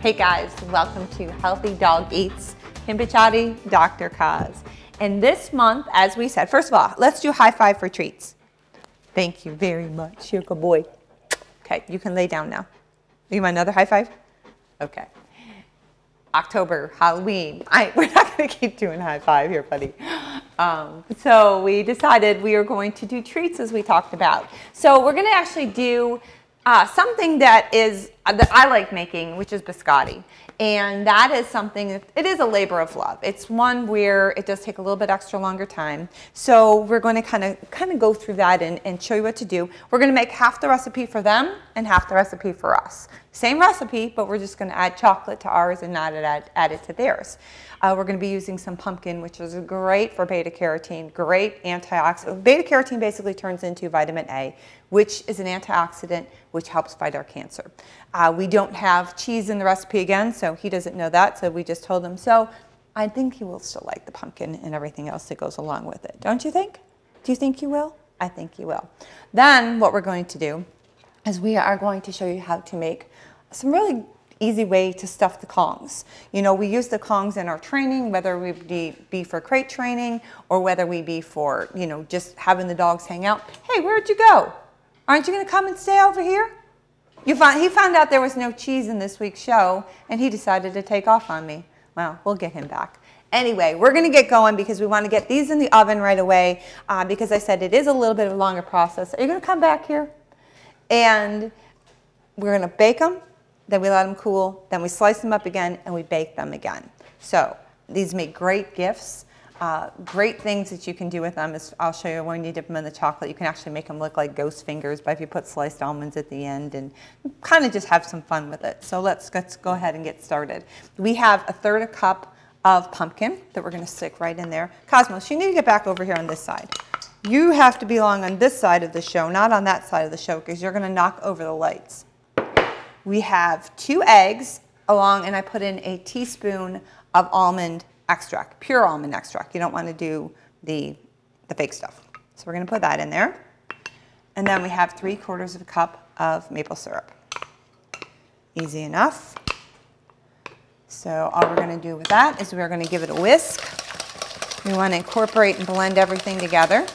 Hey guys, welcome to Healthy Dog Eats, Kim Biscotti, Dr. Kaz. And this month, as we said, first of all, let's do high five for treats. Thank you very much, you're a good boy. Okay, you can lay down now. You want another high five? Okay. October, Halloween. We're not going to keep doing high five here, buddy. So we decided we were going to do treats as we talked about. So we're going to actually do something that I like making, which is biscotti. And that is something, it is a labor of love. It's one where it does take a little bit extra longer time. So we're going to kind of go through that and show you what to do. We're going to make half the recipe for them and half the recipe for us. Same recipe, but we're just going to add chocolate to ours and not add it to theirs. We're going to be using some pumpkin, which is great for beta carotene, great antioxidant. Beta carotene basically turns into vitamin A, which is an antioxidant which helps fight our cancer. We don't have cheese in the recipe again, so he doesn't know that, so we just told him. So I think he will still like the pumpkin and everything else that goes along with it. Don't you think? Do you think you will? I think you will. Then what we're going to do is we are going to show you how to make some really easy way to stuff the Kongs. You know, we use the Kongs in our training, whether we be for crate training or whether we be for, you know, just having the dogs hang out. Hey, where'd you go? Aren't you going to come and stay over here? He found out there was no cheese in this week's show, and he decided to take off on me. Well, we'll get him back. Anyway, we're going to get going because we want to get these in the oven right away because I said it is a little bit of a longer process. Are you going to come back here? And we're going to bake them. Then we let them cool, then we slice them up again, and we bake them again. So these make great gifts, great things that you can do with them. I'll show you when you dip them in the chocolate. You can actually make them look like ghost fingers, but if you put sliced almonds at the end and kind of just have some fun with it. So let's go ahead and get started. We have 1/3 cup of pumpkin that we're going to stick right in there. Cosmos, you need to get back over here on this side. You have to belong on this side of the show, not on that side of the show, because you're going to knock over the lights. We have 2 eggs along, and I put in a teaspoon of almond extract, pure almond extract. You don't want to do the fake stuff. So we're going to put that in there. And then we have 3/4 cup of maple syrup. Easy enough. So all we're going to do with that is we're going to give it a whisk. We want to incorporate and blend everything together.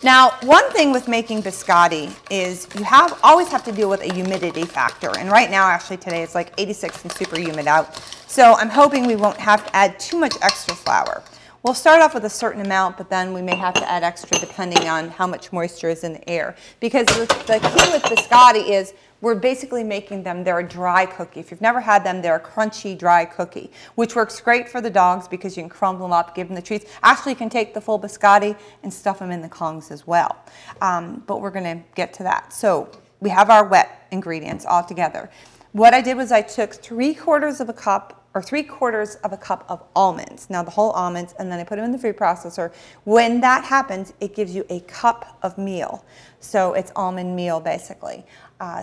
Now, one thing with making biscotti is you always have to deal with a humidity factor. And right now, actually today, it's like 86 and super humid out. So I'm hoping we won't have to add too much extra flour. We'll start off with a certain amount, but then we may have to add extra depending on how much moisture is in the air. Because the key with biscotti is we're basically making them, they're a dry cookie. If you've never had them, they're a crunchy, dry cookie, which works great for the dogs because you can crumble them up, give them the treats. Actually, you can take the full biscotti and stuff them in the Kongs as well. But we're going to get to that. So we have our wet ingredients all together. What I did was I took 3/4 cup or 3/4 cup of almonds. Now the whole almonds, and then I put them in the food processor. When that happens, it gives you a cup of meal. So it's almond meal basically.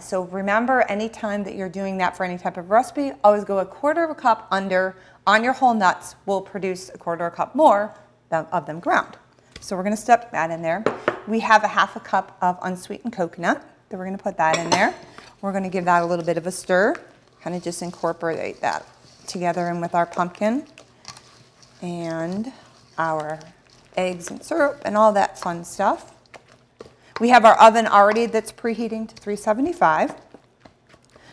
So remember, anytime that you're doing that for any type of recipe, always go 1/4 cup under on your whole nuts will produce 1/4 cup more of them ground. So we're going to stuff that in there. We have 1/2 cup of unsweetened coconut that we're going to put that in there. We're going to give that a little bit of a stir, kind of just incorporate that together in with our pumpkin and our eggs and syrup and all that fun stuff. We have our oven already that's preheating to 375.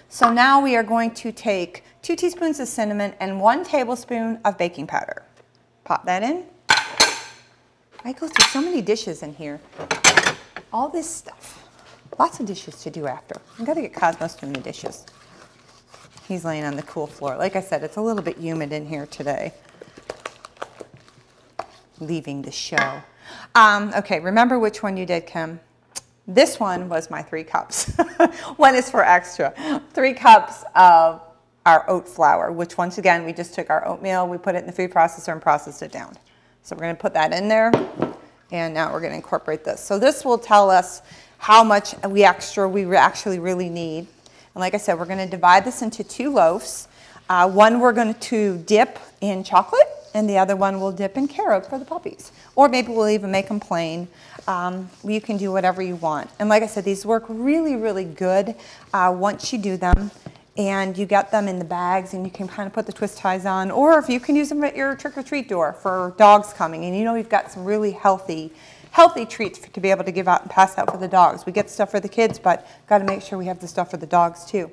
So now we are going to take 2 teaspoons of cinnamon and 1 tablespoon of baking powder. Pop that in. I go through so many dishes in here. All this stuff. Lots of dishes to do after. I've got to get Cosmos doing the dishes. He's laying on the cool floor. Like I said, it's a little bit humid in here today. Leaving the show. Okay, remember which one you did, Kim? This one was my 3 cups. One is for extra. 3 cups of our oat flour, which once again, we just took our oatmeal, we put it in the food processor and processed it down. So we're going to put that in there. And now we're going to incorporate this. So this will tell us how much we actually really need. And like I said, we're going to divide this into 2 loaves. One we're going to dip in chocolate, and the other one we'll dip in carob for the puppies. Or maybe we'll even make them plain. You can do whatever you want. And like I said, these work really, really good once you do them. and you get them in the bags and you can kind of put the twist ties on, or if you can use them at your trick-or-treat door for dogs coming, and you know you've got some really healthy treats to be able to give out and pass out for the dogs. We get stuff for the kids, but got to make sure we have the stuff for the dogs too.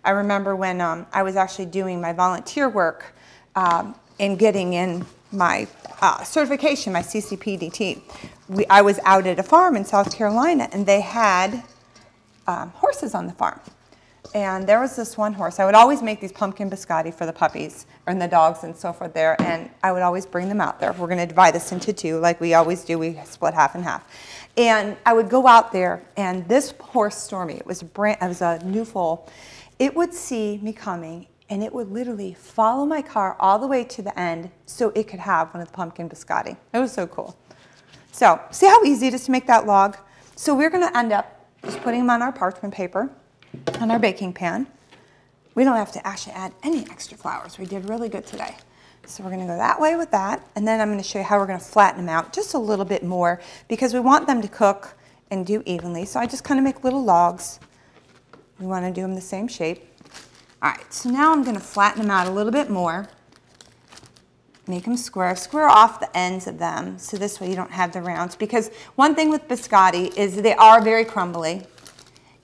I remember when I was actually doing my volunteer work and getting in my certification, my CCPDT. I was out at a farm in South Carolina, and they had horses on the farm. And there was this one horse. I would always make these pumpkin biscotti for the puppies and the dogs and so forth there, and I would always bring them out there. We're going to divide this into two like we always do. We split half and half. And I would go out there, and this horse, Stormy, it was a new foal. It would see me coming, and it would literally follow my car all the way to the end so it could have one of the pumpkin biscotti. It was so cool. So see how easy it is to make that log? So we're going to end up just putting them on our parchment paper, on our baking pan. We don't have to actually add any extra flours. We did really good today. So we're going to go that way with that, and then I'm going to show you how we're going to flatten them out just a little bit more because we want them to cook and do evenly. So I just kind of make little logs. We want to do them the same shape. All right, so now I'm going to flatten them out a little bit more. Make them square. Square off the ends of them so this way you don't have the rounds, because one thing with biscotti is they are very crumbly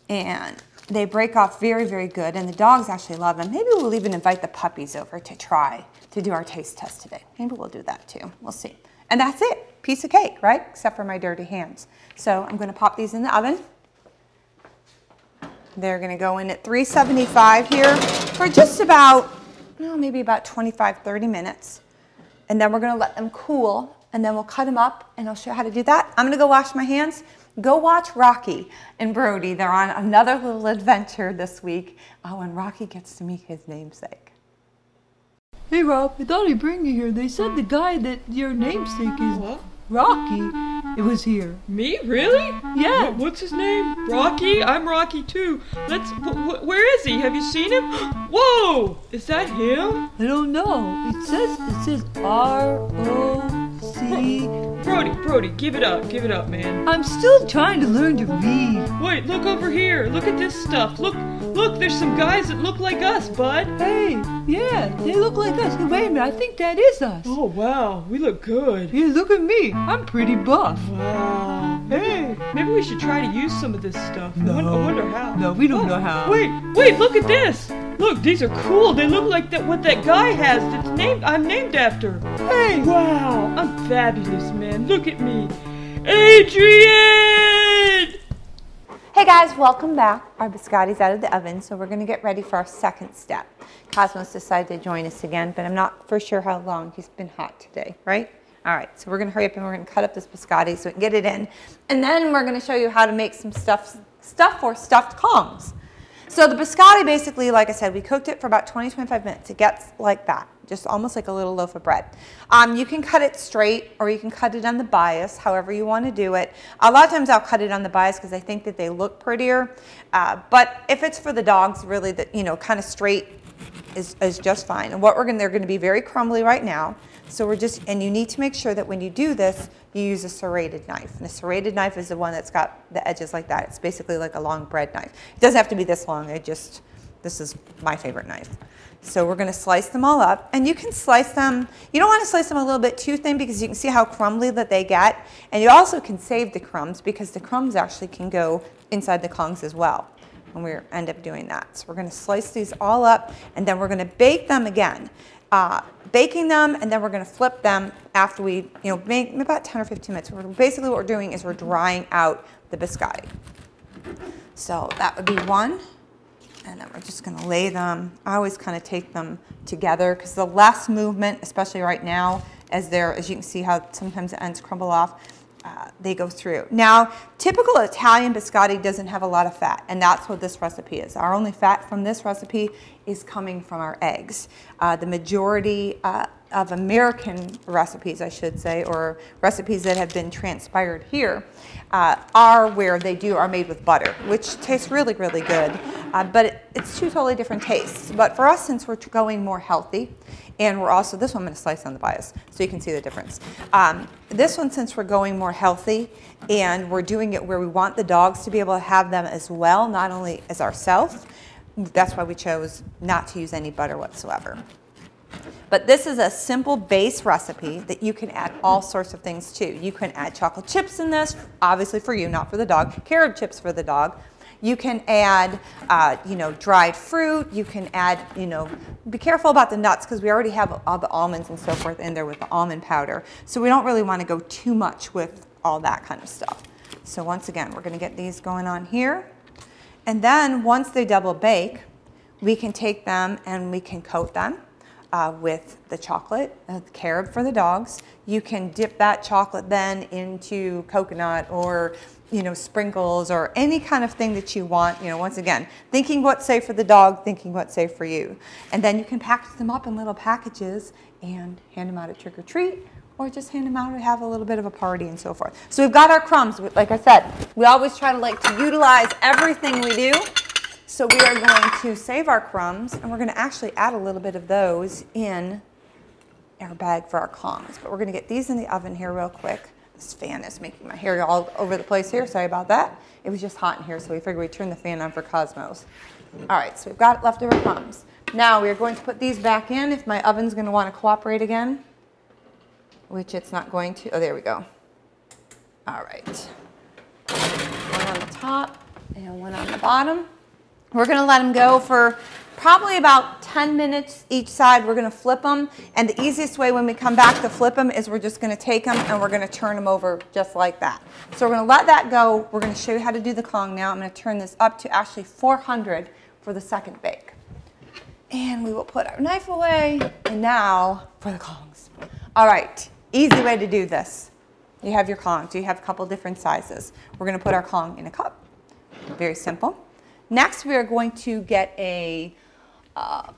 and they break off very, very good, and the dogs actually love them. Maybe we'll even invite the puppies over to try to do our taste test today. Maybe we'll do that too. We'll see. And that's it. Piece of cake, right? Except for my dirty hands. So I'm going to pop these in the oven. They're going to go in at 375 here for just about, maybe about 25, 30 minutes. And then we're going to let them cool, and then we'll cut them up, and I'll show you how to do that. I'm going to go wash my hands. Go watch Rocky and Brody. They're on another little adventure this week when Rocky gets to meet his namesake. Hey Rob, I thought I'd bring you here. They said the guy that your namesake is Rocky. It was here. Me? Really? Yeah. What's his name? Rocky? I'm Rocky too. Where is he? Have you seen him? Whoa! Is that him? I don't know. It says R-O-C. Brody, give it up, man. I'm still trying to learn to read. Wait, look over here. Look at this stuff. Look, there's some guys that look like us, bud. Hey, yeah, they look like us. Hey, wait a minute, I think that is us. Oh, wow, we look good. Yeah, look at me. I'm pretty buff. Wow. Hey. Maybe we should try to use some of this stuff. No. I wonder how. No, we don't know how. Wait, look at this. Look, these are cool. They look like what that guy has I'm named after. Hey. Wow, I'm fabulous, man. Look at me. Adrian! Hey guys, welcome back. Our biscotti's out of the oven, so we're going to get ready for our second step. Cosmos decided to join us again, but I'm not for sure how long. He's been hot today, right? All right, so we're going to hurry up and we're going to cut up this biscotti so we can get it in. And then we're going to show you how to make some stuff for stuffed Kongs. So the biscotti, basically, like I said, we cooked it for about 20-25 minutes. It gets like that, just almost like a little loaf of bread. You can cut it straight, or you can cut it on the bias, however you want to do it. A lot of times I'll cut it on the bias because I think that they look prettier. But if it's for the dogs, really, kind of straight is just fine. And they're going to be very crumbly right now. So and you need to make sure that when you do this, you use a serrated knife. And a serrated knife is the one that's got the edges like that. It's basically like a long bread knife. It doesn't have to be this long. This is my favorite knife. So we're going to slice them all up. And you can slice them. You don't want to slice them a little bit too thin because you can see how crumbly that they get. And you also can save the crumbs because the crumbs actually can go inside the Kongs as well when we end up doing that. So we're going to slice these all up, and then we're going to bake them again. Baking them, and then we're going to flip them after we, make about 10 or 15 minutes. Basically what we're doing is we're drying out the biscotti. So that would be one, and then we're just going to lay them. I always kind of take them together because the less movement, especially right now, as you can see how sometimes the ends crumble off, they go through. Now, typical Italian biscotti doesn't have a lot of fat, and that's what this recipe is. Our only fat from this recipe is coming from our eggs. The majority of American recipes, I should say, or recipes that have been transpired here, are made with butter, which tastes really, really good. But it's two totally different tastes. But for us, since we're going more healthy, and this one I'm going to slice on the bias so you can see the difference. This one, since we're going more healthy and we're doing it where we want the dogs to be able to have them as well, not only as ourselves, that's why we chose not to use any butter whatsoever. But this is a simple base recipe that you can add all sorts of things to. You can add chocolate chips in this, obviously for you, not for the dog. Carob chips for the dog. You can add, dried fruit. You can add, be careful about the nuts because we already have all the almonds and so forth in there with the almond powder. So we don't really want to go too much with all that kind of stuff. So once again, we're going to get these going on here. And then once they double bake, we can take them and we can coat them with the chocolate, the carob for the dogs. You can dip that chocolate then into coconut or sprinkles or any kind of thing that you want. Once again, thinking what's safe for the dog, thinking what's safe for you. And then you can package them up in little packages and hand them out at trick or treat, or just hand them out to have a little bit of a party and so forth. So we've got our crumbs. Like I said, we always try to utilize everything we do. So we are going to save our crumbs, and we're going to actually add a little bit of those in our bag for our Kongs. But we're going to get these in the oven here real quick. This fan is making my hair all over the place here. Sorry about that. It was just hot in here, so we figured we'd turn the fan on for Cosmos. All right, so we've got leftover crumbs. Now we are going to put these back in if my oven's going to want to cooperate again, which it's not going to. Oh, there we go. All right. One on the top and one on the bottom. We're going to let them go for probably about 10 minutes each side. We're going to flip them. And the easiest way when we come back to flip them is we're just going to take them and we're going to turn them over just like that. So we're going to let that go. We're going to show you how to do the Kong now. I'm going to turn this up to actually 400 for the second bake. And we will put our knife away. And now for the Kongs. All right. Easy way to do this. You have your Kongs. You have a couple different sizes. We're going to put our Kong in a cup. Very simple. Next, we are going to get we're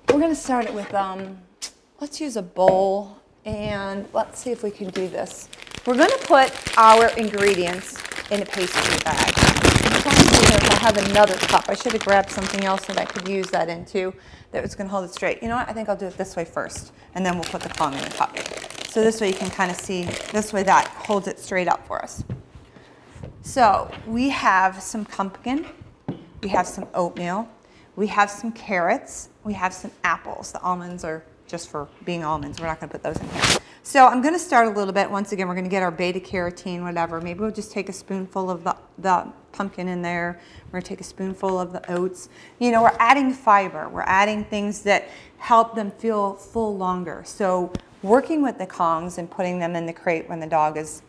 going to start it with, let's use a bowl, and let's see if we can do this. We're going to put our ingredients in a pastry bag. I'm trying to see if I have another cup. I should have grabbed something else that I could use that into that was going to hold it straight. You know what? I think I'll do it this way first, and then we'll put the Kong in the cup. So this way you can kind of see, this way that holds it straight up for us. So we have some pumpkin. We have some oatmeal, we have some carrots, we have some apples. The almonds are just for being almonds. We're not going to put those in here. So I'm going to start a little bit. Once again, we're going to get our beta carotene, whatever. Maybe we'll just take a spoonful of the pumpkin in there. We're going to take a spoonful of the oats. We're adding fiber. We're adding things that help them feel full longer. So working with the Kongs and putting them in the crate when the dog is,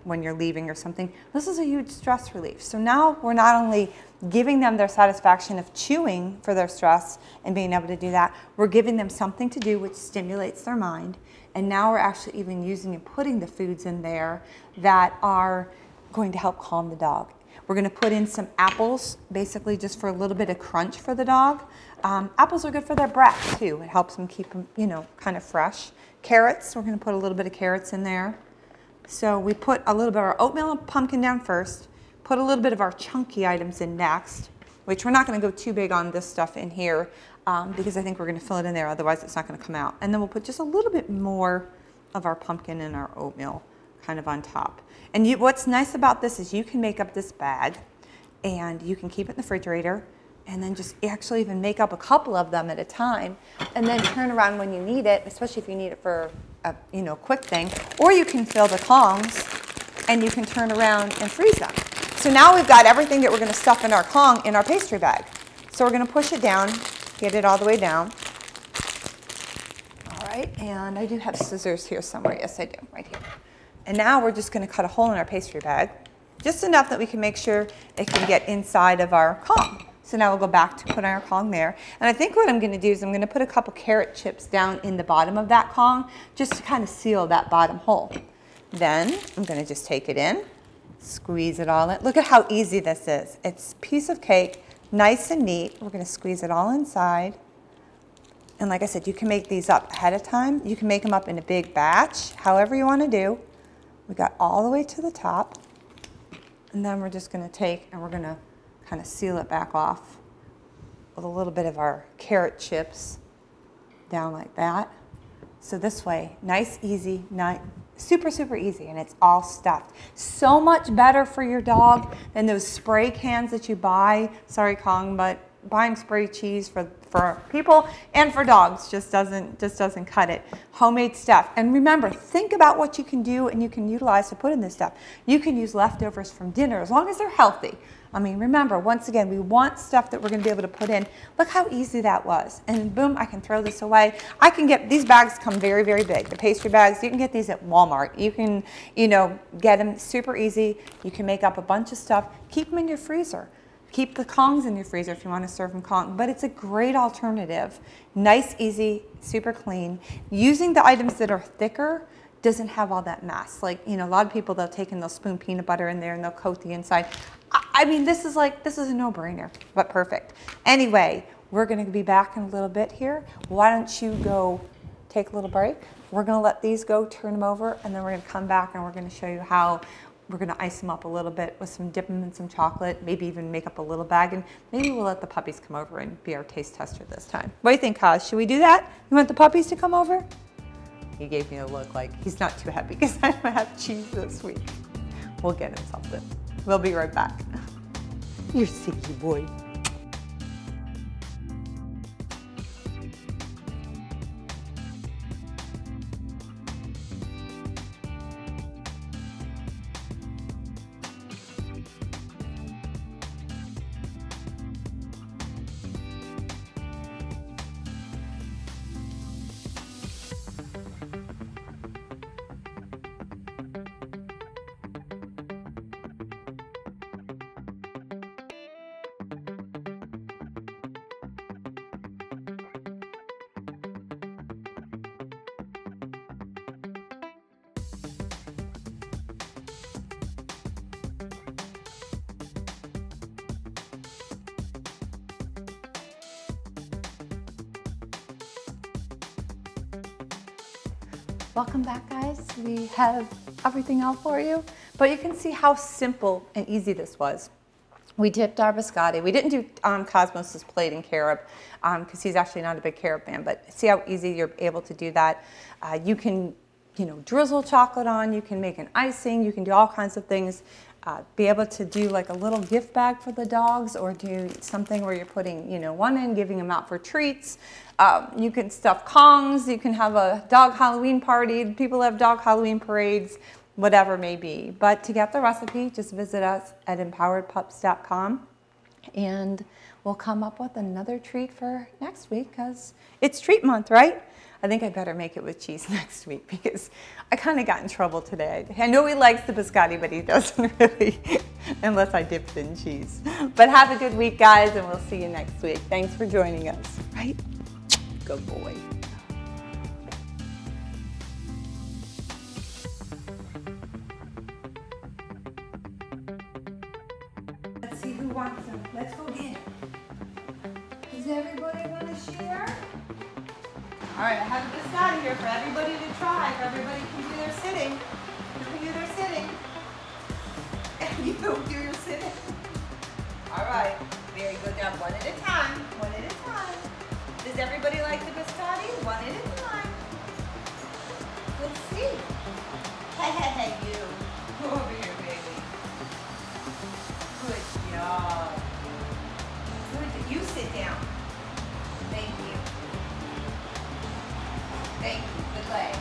when you're leaving or something, this is a huge stress relief. So now we're not only giving them their satisfaction of chewing for their stress and being able to do that, we're giving them something to do which stimulates their mind. And now we're actually even using and putting the foods in there that are going to help calm the dog. We're going to put in some apples, basically just for a little bit of crunch for the dog. Apples are good for their breath too. It helps them keep them, kind of fresh. Carrots, we're going to put a little bit of carrots in there. So we put a little bit of our oatmeal and pumpkin down first. Put a little bit of our chunky items in next, which we're not going to go too big on this stuff in here because I think we're going to fill it in there, otherwise it's not going to come out. And then we'll put just a little bit more of our pumpkin and our oatmeal kind of on top. And what's nice about this is you can make up this bag and you can keep it in the refrigerator and then just actually even make up a couple of them at a time and then turn around when you need it, especially if you need it for a quick thing. Or you can fill the Kongs and you can turn around and freeze them. So now we've got everything that we're going to stuff in our Kong in our pastry bag. So we're going to push it down, get it all the way down. All right, and I do have scissors here somewhere. Yes, I do, right here. And now we're just going to cut a hole in our pastry bag, just enough that we can make sure it can get inside of our Kong. So now we'll go back to put our Kong there. And I think what I'm going to do is I'm going to put a couple carrot chips down in the bottom of that Kong just to kind of seal that bottom hole. Then I'm going to just take it in. Squeeze it all in. Look at how easy this is. It's a piece of cake, nice and neat. We're going to squeeze it all inside. And like I said, you can make these up ahead of time. You can make them up in a big batch, however you want to do. We got all the way to the top. And then we're just going to take and we're going to kind of seal it back off with a little bit of our carrot chips down like that. So this way, nice, easy, super, super easy, and it's all stuffed. So much better for your dog than those spray cans that you buy. Sorry, Kong, but buying spray cheese for people and for dogs just doesn't cut it. Homemade stuff. And remember, think about what you can do and you can utilize to put in this stuff. You can use leftovers from dinner as long as they're healthy. I mean, remember, once again, we want stuff that we're going to be able to put in. Look how easy that was. And boom, I can throw this away. I can get, these bags come very, very big. The pastry bags, you can get these at Walmart. You can, get them super easy. You can make up a bunch of stuff. Keep them in your freezer. Keep the Kongs in your freezer if you want to serve them Kong. But it's a great alternative. Nice, easy, super clean. Using the items that are thicker doesn't have all that mess. Like, a lot of people, they'll take and they'll spoon peanut butter in there and they'll coat the inside. I mean, this is a no-brainer, but perfect. Anyway, we're going to be back in a little bit here. Why don't you go take a little break? We're going to let these go, turn them over, and then we're going to come back and we're going to show you how we're going to ice them up a little bit with some, dip them in some chocolate, maybe even make up a little bag, and maybe we'll let the puppies come over and be our taste tester this time. What do you think, Kaz? Should we do that? You want the puppies to come over? He gave me a look like he's not too happy because I don't have cheese this week. We'll get him something. We'll be right back. You're sicky boy. Welcome back, guys. We have everything out for you, but you can see how simple and easy this was. We dipped our biscotti. We didn't do Cosmos's plate in carob because he's actually not a big carob fan, but see how easy you're able to do that. You can, drizzle chocolate on, you can make an icing, you can do all kinds of things. Be able to do like a little gift bag for the dogs, or do something where you're putting, one in, giving them out for treats. You can stuff Kongs, you can have a dog Halloween party. People have dog Halloween parades, whatever it may be. But to get the recipe, just visit us at empoweredpups.com and we'll come up with another treat for next week because it's treat month, right? I think I better make it with cheese next week because I kind of got in trouble today. I know he likes the biscotti, but he doesn't really unless I dip it in cheese. But have a good week, guys, and we'll see you next week. Thanks for joining us, right? Good boy. Let's see who wants them. Let's go get them. Does everybody want to share? All right, I have a biscotti here for everybody to try. If everybody can do their sitting. You can do their sitting. And you do your sitting. All right, very good. Now one at a time. One at a time. Does everybody like the biscotti? One at a time. Let's see. Hey, you. Go over here, baby. Good job. Good. You sit down. Thank you. Thank you. Good leg.